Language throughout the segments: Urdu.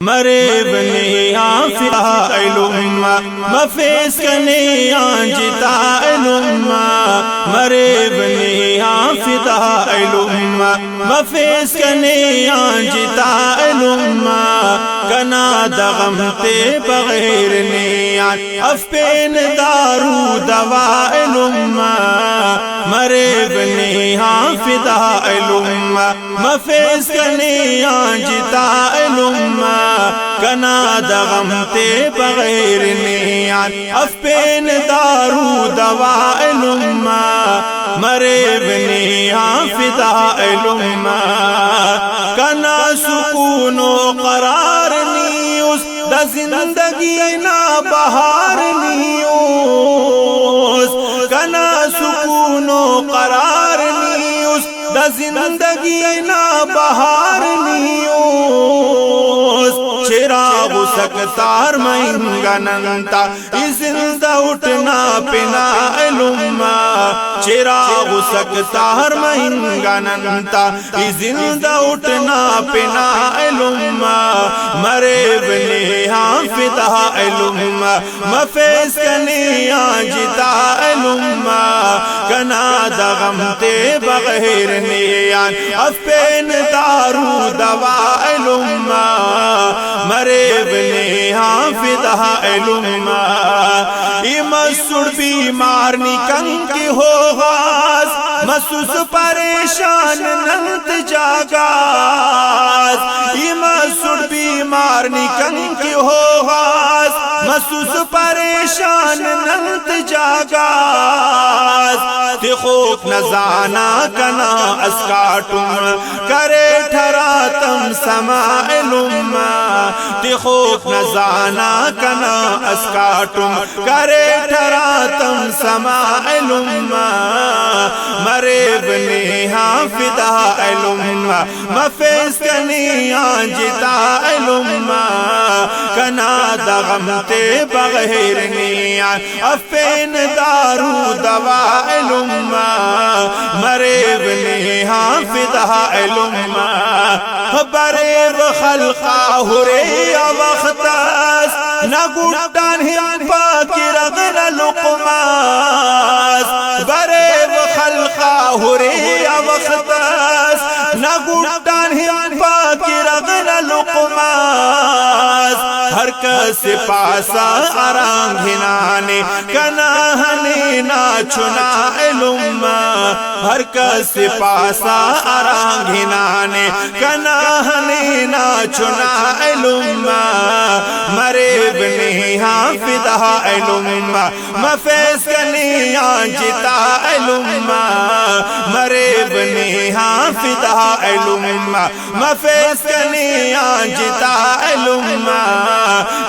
مرے بنی آفتا علم مفیس کنی آنجتا علم مرے بنی آفتا علم مفیس کنی آنجتا علم کنا دغم تے بغیر نیان افپین دارو دوا علم مرے بنی آفتا علم مفیس کنی آنجتا علم کنا دغم تے بغیر نیان افپین دارو دوا علم مرے بنی آفتا علم کنا سکون و قرار نیوس دا زندگی نا بہار نیوس کنا سکون و قرار نیوس دا زندگی نا بہار نیوس چراغ سکتار مہنگننتا زندہ اٹھنا پنا علم چراغ سکتار مہنگننتا زندہ اٹھنا پنا علم مرے بنی آفتا علم مفیس کنی آنجتا علم کنا دغم تے بغیر نیان افپین دارو دوا علم مرے بنی آفتا علم مسڑ بیمار نکن کی ہو غاز مسوس پریشان ننت جاگاز مسڑ بیمار نکن کی ہو غاز مسوس پریشان ننت جاگاز تی خوک نزانا کنا اسکاٹم کرے ٹھراتم سما علم تی خوک نزانا کنا اسکاٹم کرے ٹھراتم سما علم مرے بنی آفتا علم مفیس کنی آنجتا علم کنا دغم تے بغیر نیان افپین دارو دوا علم مرے بنی آفتا علم برے خلقا ہرے وقتاس نگوٹان ہم پاکی رغن لقماس برے خلقا ہرے وقتاس نگوٹان ہم پاکی رغن لقماس ہر کس پاسا آرام ہنانے کناہنے ناچنا علم ہر کس پاسا آرام ہنانے کناہنے ناچنا علم مرے بنی آفتا علم مفیس کنی آنجتا علم مرے بنی آفتا علم مفیس کنی آنجتا علم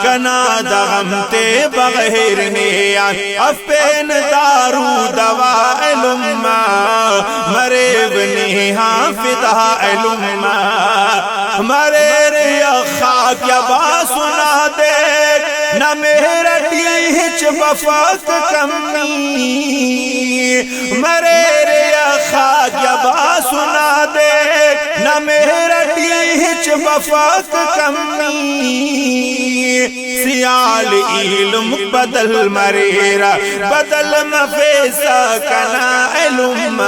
کنا دغم تے بغیر نیان افپین دارو دوا علم مرے بنی آفتا علم مرے ریا خاک یا با سنا دے نہ میرا ٹیچ وفاق کمی مرے ریا خاک یا با سنا دے نہ میرا ٹیچ وفاق کمی سیال علم بدل مریرا بدل مفیسا کنا علم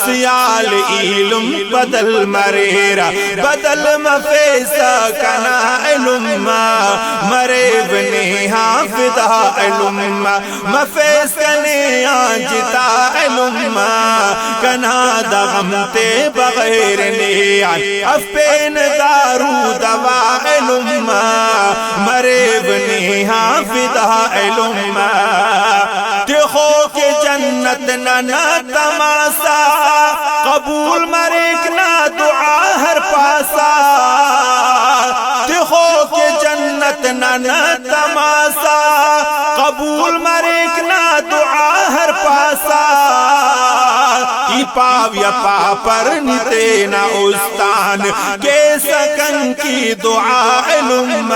سیال علم بدل مریرا بدل مفیسا کنا علم مرے بنی آفتا علم مفیس کنی آنجتا علم کنا دغم تے بغیر نیان افپین دارو دوا علم مرے بنی آفتا علم تیخو کے جنت ننا تماسا قبول مریک نا دعا ہر پاسا تیخو کے جنت ننا تماسا قبول مریک نا دعا ہر پاسا پاو یا پاپر نتینا استان کے سکن کی دعا علم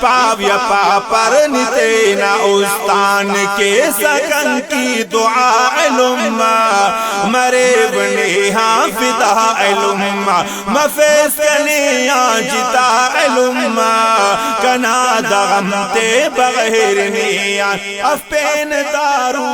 پاو یا پاپر نتینا استان کے سکن کی دعا علم مرے بنی آفتا علم مفیس کنی آنجتا معلوم کنا دغم تے بغیر نیا افپین دارو